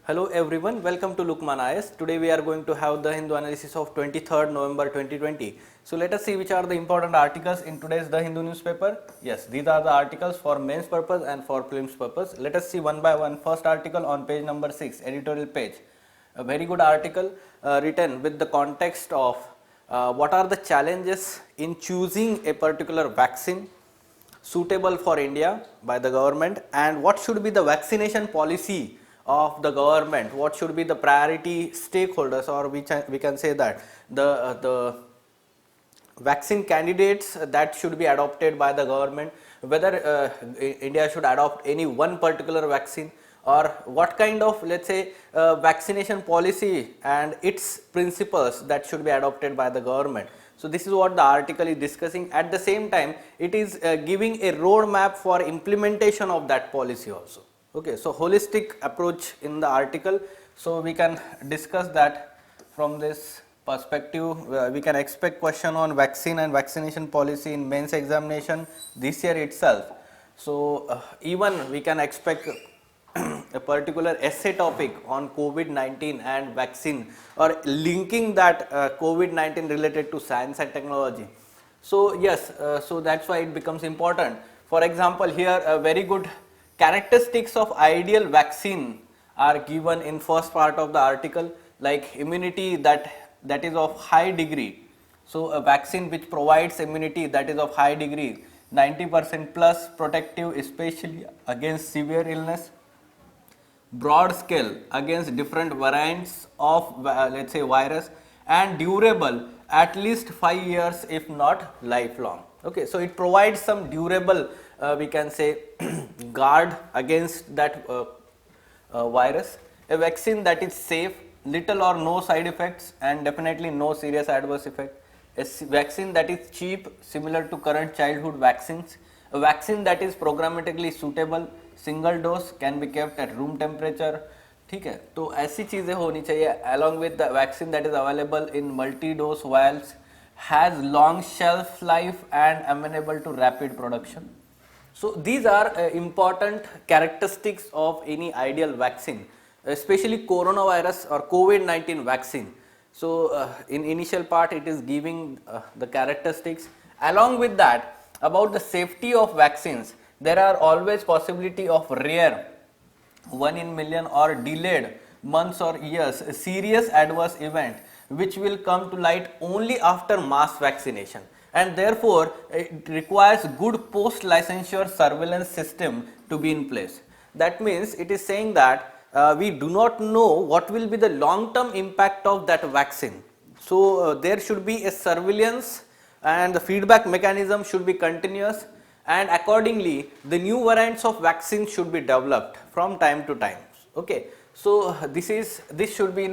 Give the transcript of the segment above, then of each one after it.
Hello everyone, welcome to Lukman IS. Today we are going to have the Hindu analysis of 23rd November 2020. So let us see which are the important articles in today's The Hindu newspaper. Yes, these are the articles for mains purpose and for prelims purpose. Let us see one by one. First article on page number 6, editorial page. A very good article written with the context of what are the challenges in choosing a particular vaccine suitable for India by the government, and what should be the vaccination policy of the government, what should be the priority stakeholders, or we can say that the vaccine candidates that should be adopted by the government, whether India should adopt any one particular vaccine, or what kind of, let's say, vaccination policy and its principles that should be adopted by the government. So this is what the article is discussing. At the same time, it is giving a roadmap for implementation of that policy also. Okay, so holistic approach in the article. So we can discuss that from this perspective. We can expect question on vaccine and vaccination policy in mains examination this year itself. So even we can expect a particular essay topic on COVID-19 and vaccine, or linking that COVID-19 related to science and technology. So yes, so that's why it becomes important. For example, here a very good characteristics of ideal vaccine are given in first part of the article, like immunity that is of high degree. So a vaccine which provides immunity that is of high degree, 90% plus protective, especially against severe illness, broad scale against different variants of let's say virus, and durable at least 5 years if not lifelong. Okay, so it provides some durable we can say guard against that virus, a vaccine that is safe, little or no side effects, and definitely no serious adverse effect, a vaccine that is cheap similar to current childhood vaccines, a vaccine that is programmatically suitable, single dose can be kept at room temperature. ठीक है, तो ऐसी चीज़ें होनी चाहिए. Along with the vaccine that is available in multi dose vials, has long shelf life and amenable to rapid production. So these are important characteristics of any ideal vaccine, especially coronavirus or COVID-19 vaccine. So in initial part it is giving the characteristics. Along with that, about the safety of vaccines, there are always possibility of rare, 1 in million or delayed months or years serious adverse event which will come to light only after mass vaccination, and therefore it requires good post licensure surveillance system to be in place. That means it is saying that we do not know what will be the long term impact of that vaccine. So there should be a surveillance, and the feedback mechanism should be continuous, and accordingly the new variants of vaccine should be developed from time to time. Okay, so this should be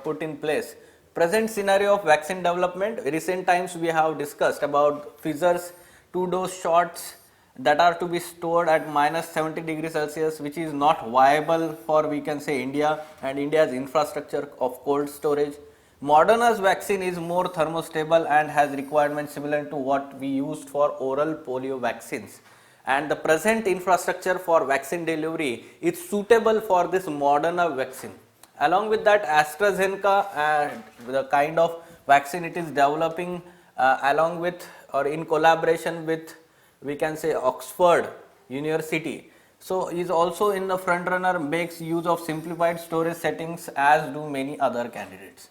put in place. Present scenario of vaccine development, recent times we have discussed about Pfizer's 2-dose shots that are to be stored at minus 70 degrees Celsius, which is not viable for, we can say, India and India's infrastructure of cold storage. Moderna's vaccine is more thermostable and has requirements similar to what we used for oral polio vaccines, and the present infrastructure for vaccine delivery is suitable for this Moderna vaccine. Along with that, AstraZeneca, the kind of vaccine it is developing along with or in collaboration with, we can say, Oxford University, so is also in the front runner, makes use of simplified storage settings as do many other candidates.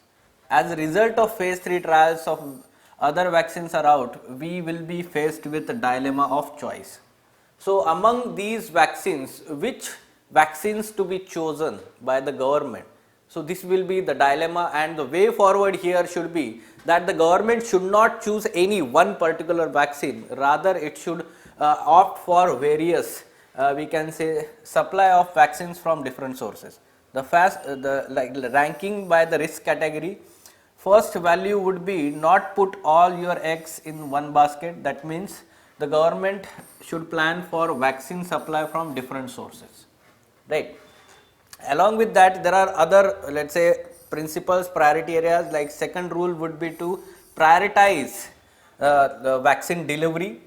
As a result of phase 3 trials of other vaccines are out, we will be faced with a dilemma of choice. So among these vaccines, which vaccines to be chosen by the government? So this will be the dilemma, and the way forward here should be that the government should not choose any one particular vaccine, rather it should opt for various we can say supply of vaccines from different sources. The ranking by the risk category, first value would be not put all your eggs in one basket. That means the government should plan for vaccine supply from different sources, right? Along with that, there are other, let's say, principles, priority areas. Like second rule would be to prioritize the vaccine delivery.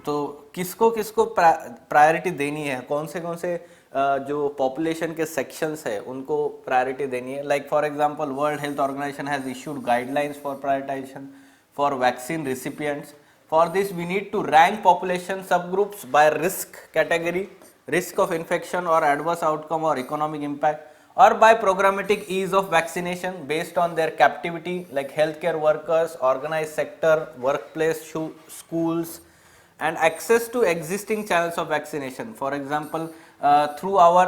तो किसको किसको priority देनी है, कौन से जो population के sections है उनको प्रायोरिटी देनी है. Like for example World Health Organization has issued guidelines for prioritisation for vaccine recipients. For this, we need to rank population subgroups by risk category, risk of infection or adverse outcome or economic impact, or by programmatic ease of vaccination based on their captivity, like healthcare workers, organized sector, workplace, schools, and access to existing channels of vaccination. For example, through our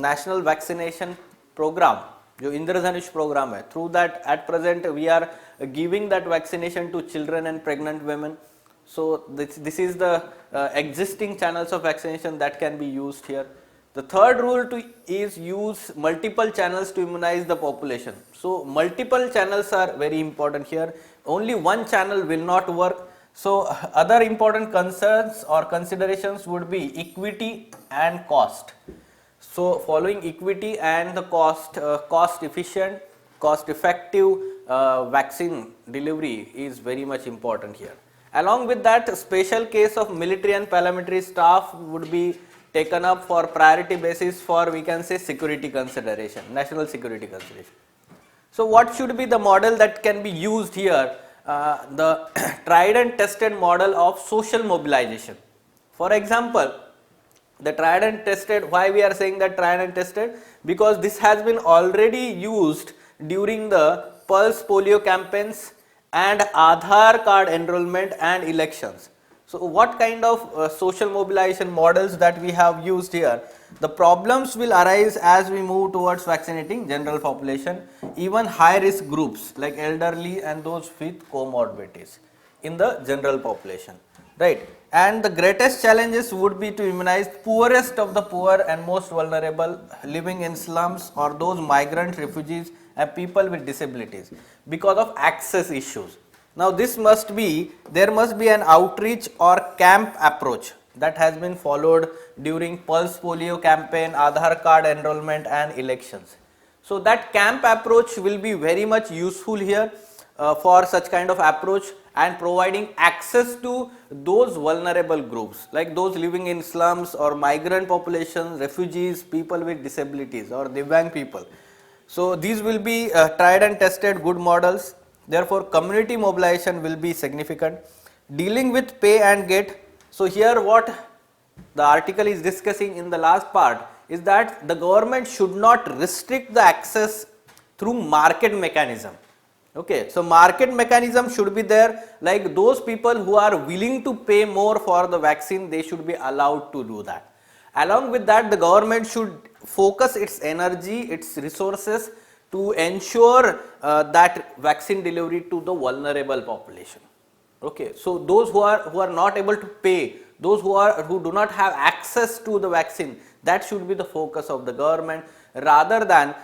national vaccination program, जो इंद्रधनुष programme है, through that at present we are giving that vaccination to children and pregnant women. So this is the existing channels of vaccination that can be used here. The third rule is use multiple channels to immunize the population. So multiple channels are very important here. Only one channel will not work. So other important concerns or considerations would be equity and cost. So following equity and the cost efficient, cost effective vaccine delivery is very much important here. Along with that, special case of military and paramilitary staff would be taken up for priority basis for, we can say, security consideration, national security consideration. So what should be the model that can be used here? The tried and tested model of social mobilization. For example, the tried and tested, why we are saying that tried and tested? Because this has been already used during the pulse polio campaigns and Aadhaar card enrollment and elections. So what kind of social mobilization models that we have used here? The problems will arise as we move towards vaccinating general population, even high risk groups like elderly and those with comorbidities in the general population, right? And the greatest challenges would be to immunize poorest of the poor and most vulnerable living in slums or those migrant refugees and people with disabilities because of access issues. Now there must be an outreach or camp approach that has been followed during pulse polio campaign, Aadhaar card enrollment and elections. So that camp approach will be very much useful here for such kind of approach and providing access to those vulnerable groups like those living in slums or migrant populations, refugees, people with disabilities or Divyang people. So these will be tried and tested good models. Therefore community mobilization will be significant. Dealing with pay and get. So here what the article is discussing in the last part is that the government should not restrict the access through market mechanism. Okay, so market mechanism should be there, like those people who are willing to pay more for the vaccine, they should be allowed to do that. Along with that, the government should focus its energy, its resources to ensure that vaccine delivery to the vulnerable population. Okay, so those who are not able to pay, those who do not have access to the vaccine, that should be the focus of the government, rather than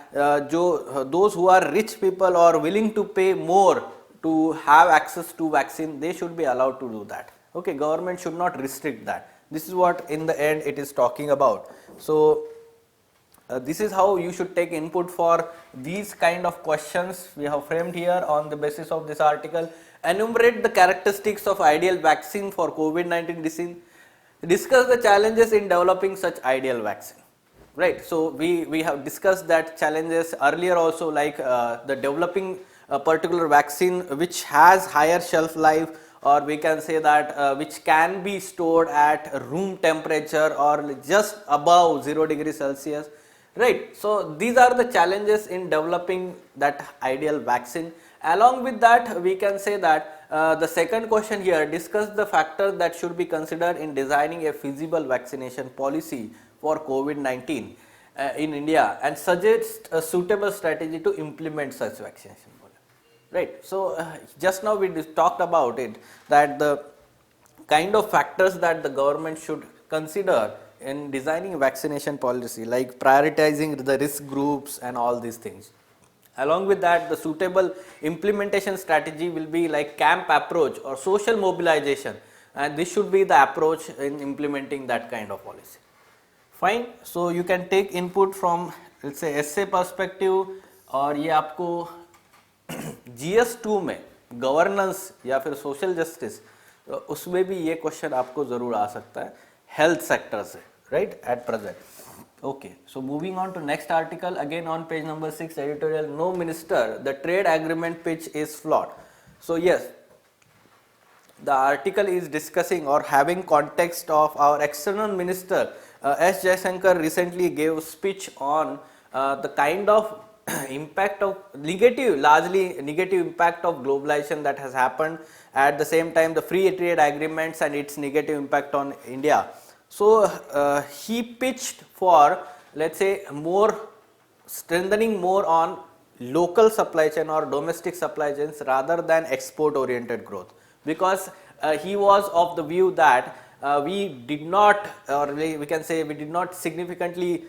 those who are rich people or willing to pay more to have access to vaccine, they should be allowed to do that. Okay, government should not restrict that. This is what in the end it is talking about. So this is how you should take input for these kind of questions we have framed here on the basis of this article. Enumerate the characteristics of ideal vaccine for COVID-19 disease. Discuss the challenges in developing such ideal vaccine. Right, so we have discussed that challenges earlier also, like the developing a particular vaccine which has higher shelf life, or we can say that which can be stored at room temperature or just above 0 degrees Celsius, right. So these are the challenges in developing that ideal vaccine. Along with that, we can say that the second question here, discuss the factors that should be considered in designing a feasible vaccination policy for COVID-19 in India and suggest a suitable strategy to implement such vaccination policy. Right. So just now we talked about it, that the kind of factors that the government should consider in designing vaccination policy, like prioritizing the risk groups and all these things. Along with that, the suitable implementation strategy will be like camp approach or social mobilization, and this should be the approach in implementing that kind of policy. Fine. So you can take input from, let's say, essay perspective, और ये आपको GS2 में governance या फिर social justice, उसमें भी ये question आपको जरूर आ सकता है हेल्थ सेक्टर से, right, at present. Okay, so moving on to next article, again on page number 6, editorial, no minister, the trade agreement pitch is flawed. So yes, the article is discussing or having context of our external minister S. Jaishankar recently gave speech on the kind of impact of negative, largely negative impact of globalization that has happened, at the same time the free trade agreements and its negative impact on India. So he pitched for, let's say, more strengthening more on local supply chain or domestic supply chains rather than export oriented growth, because he was of the view that we did not, or we can say we did not significantly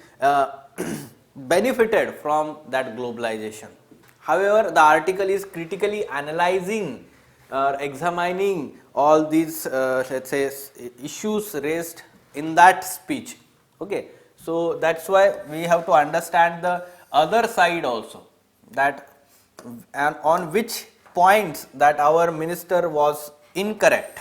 benefited from that globalization. However, the article is critically analyzing or examining all these let's say issues raised in that speech. Okay, so that's why we have to understand the other side also, that and on which points that our minister was incorrect.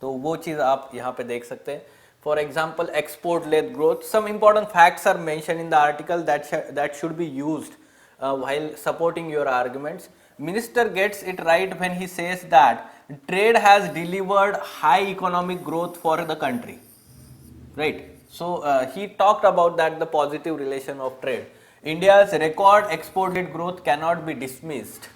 तो वो चीज आप यहाँ पे देख सकते हैं. For example, export led growth, some important facts are mentioned in the article that should be used while supporting your arguments. Minister gets it right when he says that trade has delivered high economic growth for the country, right? So he talked about that, the positive relation of trade. India's record export led growth cannot be dismissed.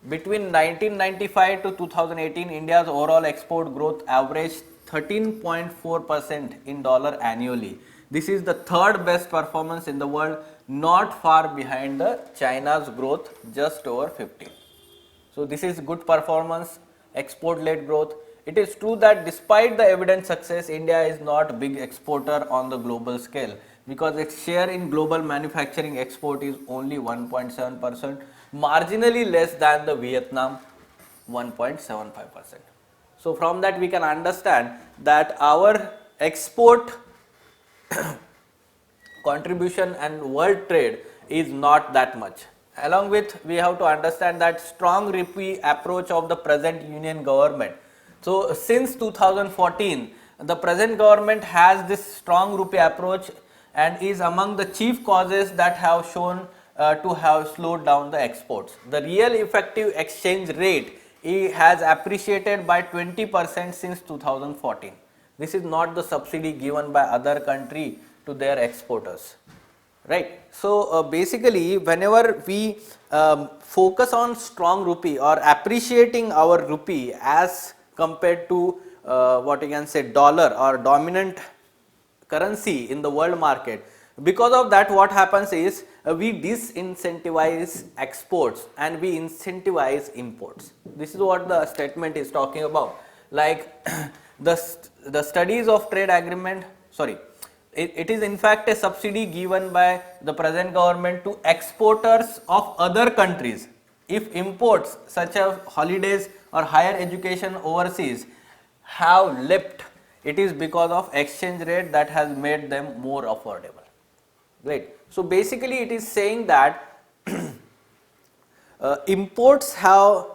Between 1995 to 2018, India's overall export growth averaged 13.4% in dollar annually. This is the third best performance in the world, not far behind the China's growth, just over 15. So this is good performance, export led growth. It is true that despite the evident success, India is not a big exporter on the global scale, because its share in global manufacturing export is only 1.7%, marginally less than the Vietnam 1.75%. So from that we can understand that our export contribution and world trade is not that much. Along with, we have to understand that strong rupee approach of the present union government. So since 2014, the present government has this strong rupee approach and is among the chief causes that have shown to have slowed down the exports. The real effective exchange rate has appreciated by 20% since 2014. This is not the subsidy given by other country to their exporters, right? So basically, whenever we focus on strong rupee or appreciating our rupee as compared to what you can say dollar or dominant currency in the world market, because of that what happens is we disincentivize exports and we incentivize imports. This is what the statement is talking about. Like the studies of trade agreement, sorry, it is in fact a subsidy given by the present government to exporters of other countries. If imports such as holidays or higher education overseas have leapt, it is because of exchange rate that has made them more affordable, right? So basically it is saying that imports have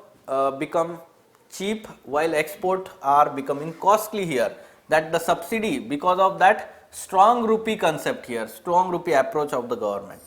become cheap while export are becoming costly here, that the subsidy, because of that strong rupee concept here, strong rupee approach of the government.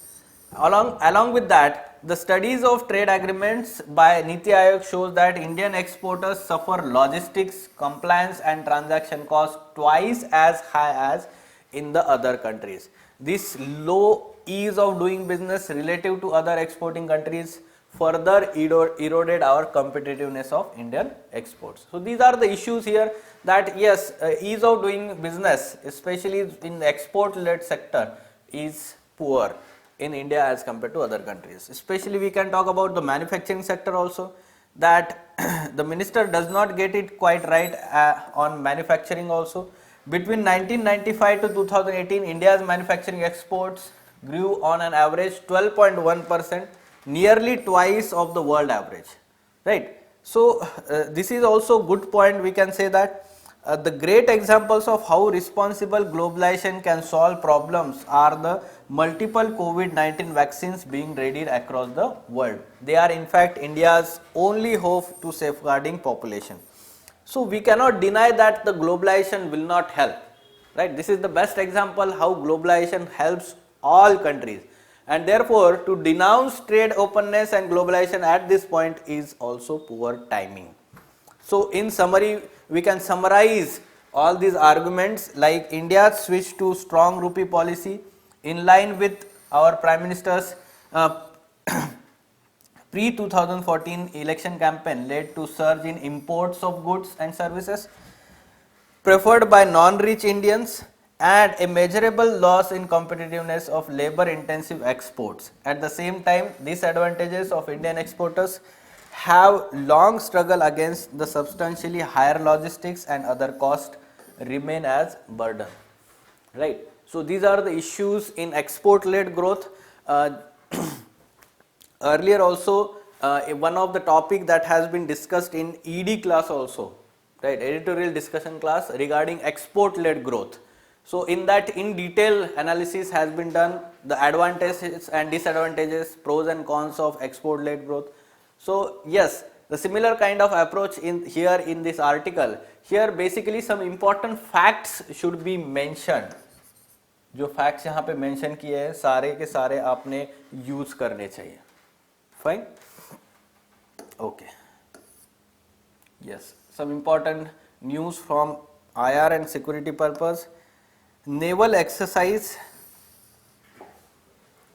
Along with that, the studies of trade agreements by Niti Aayog shows that Indian exporters suffer logistics, compliance and transaction costs twice as high as in the other countries. This low ease of doing business relative to other exporting countries further eroded our competitiveness of Indian exports. So these are the issues here, that yes, ease of doing business, especially in the export led sector, is poor in India as compared to other countries. Especially we can talk about the manufacturing sector also, that the minister does not get it quite right on manufacturing also. Between 1995 to 2018, India's manufacturing exports grew on an average 12.1%, nearly twice of the world average, right? So this is also good point. We can say that the great examples of how responsible globalization can solve problems are the multiple COVID-19 vaccines being readied across the world. They are in fact India's only hope to safeguarding population. So we cannot deny that the globalization will not help, right? This is the best example how globalization helps all countries, and therefore to denounce trade openness and globalization at this point is also poor timing. So in summary, we can summarize all these arguments like India's switch to strong rupee policy in line with our Prime Minister's pre-2014 election campaign led to surge in imports of goods and services preferred by non-rich Indians and a measurable loss in competitiveness of labor-intensive exports. At the same time, disadvantages of Indian exporters have long struggled against the substantially higher logistics and other costs remain as burden. Right. So these are the issues in export-led growth. Earlier also, one of the topic that has been discussed in ED class also, right, editorial discussion class regarding export-led growth. So in that, in detail analysis has been done, the advantages and disadvantages, pros and cons of export-led growth. So yes, the similar kind of approach in here in this article. Here basically some important facts should be mentioned. जो facts यहाँ पे mention किए हैं सारे के सारे आपने use करने चाहिए. Fine, okay. Yes, some important news from IR and security purpose. Naval exercise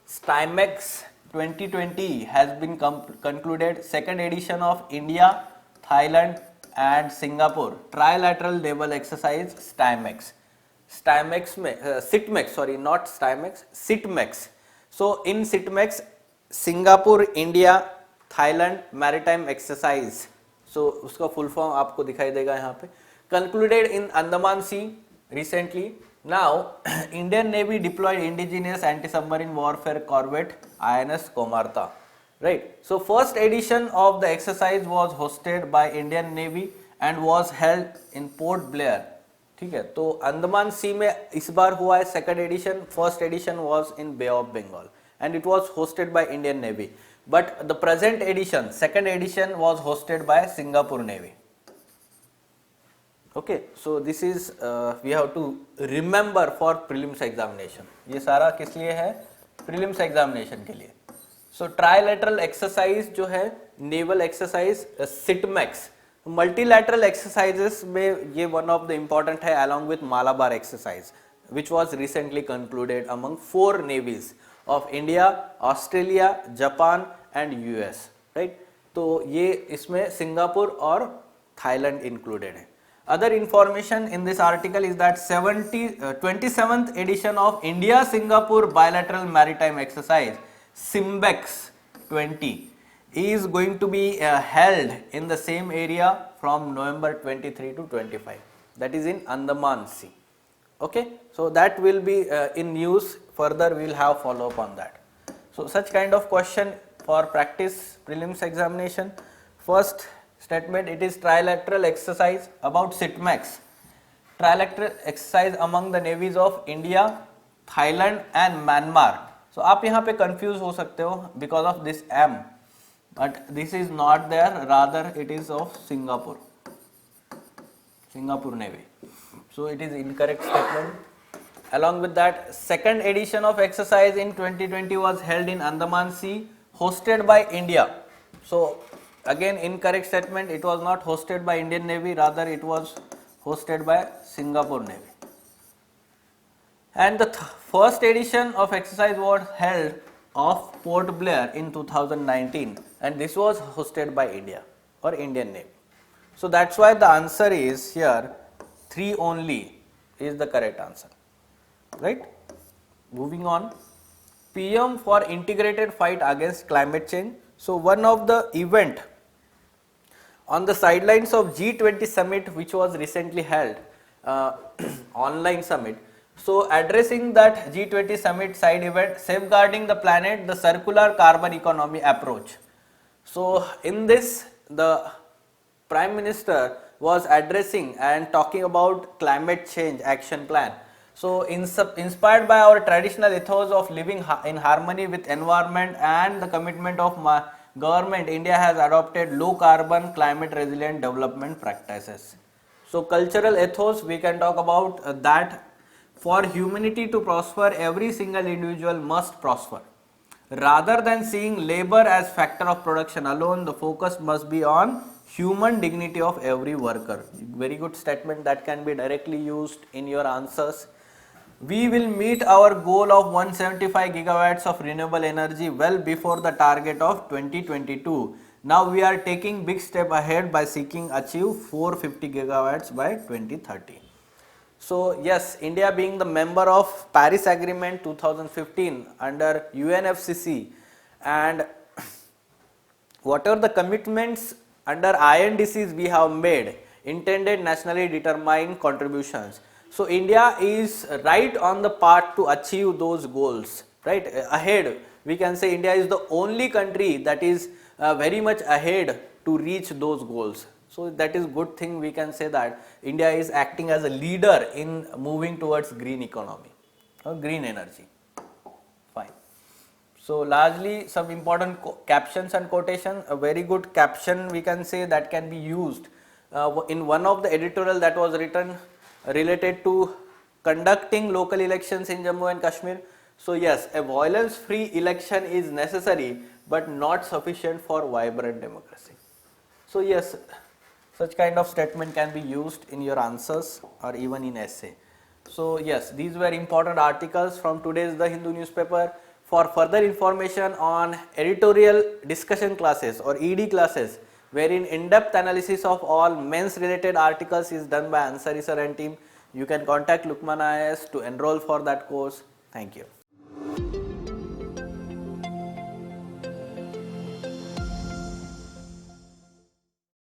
Stymex 2020 has been concluded. Second edition of India, Thailand and Singapore trilateral naval exercise Stymex. Stymex में Sitmex, sorry, not Stymex, Sitmex. So in Sitmex, Singapore, India, Thailand maritime exercise. So उसका full form आपको दिखाई देगा यहाँ पे. Concluded in Andaman Sea recently. Now Indian Navy deployed indigenous anti-submarine warfare corvette INS Komarta. Right. So first edition of the exercise was hosted by Indian Navy and was held in Port Blair. ठीक है, तो अंडमान सी में इस बार हुआ है second edition. First edition was in bay of Bengal and it was hosted by Indian navy, but the present edition second edition was hosted by Singapore navy. Okay, so this is we have to remember for prelims examination. ये सारा किस लिए है? Prelims examination के लिए. सो trilateral exercise जो है naval exercise सिटमैक्स multilateral exercises में ये वन ऑफ द इम्पॉर्टेंट है along with Malabar exercise which was recently concluded among 4 navies of India, Australia, Japan and US, right? तो ये इसमें सिंगापुर और थाईलैंड इंक्लूडेड है. Other information in this article is that 27th edition of India Singapore bilateral maritime exercise SIMBEX 20 is going to be held in the same area from November 23 to 25. That is in Andaman Sea. Okay, so that will be in news. Further, we will have follow up on that. So such kind of question for practice prelims examination. First statement, it is trilateral exercise about SITMEX. Trilateral exercise among the navies of India, Thailand and Myanmar. So आप यहाँ पे confuse हो सकते हो because of this M. But this is not there, rather it is of Singapore Navy. So it is incorrect statement. Along with that, second edition of exercise in 2020 was held in Andaman Sea, hosted by India. So again incorrect statement, it was not hosted by Indian Navy, rather it was hosted by Singapore Navy. And the first edition of exercise was held of Port Blair in 2019 and this was hosted by India or Indian Navy. So that's why the answer is here 3 only is the correct answer, right? Moving on, PM for integrated fight against climate change. So one of the event on the sidelines of G20 summit which was recently held, online summit. So addressing that G20 summit side event, safeguarding the planet, the circular carbon economy approach. So in this, the Prime Minister was addressing and talking about climate change action plan. So inspired by our traditional ethos of living in harmony with environment and the commitment of government, India has adopted low carbon climate resilient development practices. So cultural ethos, we can talk about that. For humanity to prosper, every single individual must prosper. Rather than seeing labor as factor of production alone, the focus must be on human dignity of every worker. Very good statement that can be directly used in your answers. We will meet our goal of 175 gigawatts of renewable energy well before the target of 2022. Now we are taking big step ahead by seeking achieve 450 gigawatts by 2030. So yes, India being the member of Paris Agreement 2015 under UNFCCC, and what are the commitments under INDCs we have made, intended nationally determined contributions. So India is right on the path to achieve those goals, right? Ahead, we can say India is the only country that is very much ahead to reach those goals. So that is good thing. We can say that India is acting as a leader in moving towards green economy or green energy. Fine. So largely some important captions and quotation. A very good caption we can say that can be used in one of the editorial that was written related to conducting local elections in Jammu and Kashmir. So yes, a violence free election is necessary but not sufficient for vibrant democracy. So yes, such kind of statement can be used in your answers or even in essay. So yes, these were important articles from today's The Hindu newspaper. For further information on editorial discussion classes or ED classes, wherein in-depth analysis of all men's related articles is done by Ansari sir and team, you can contact Lukman IAS to enroll for that course. Thank you.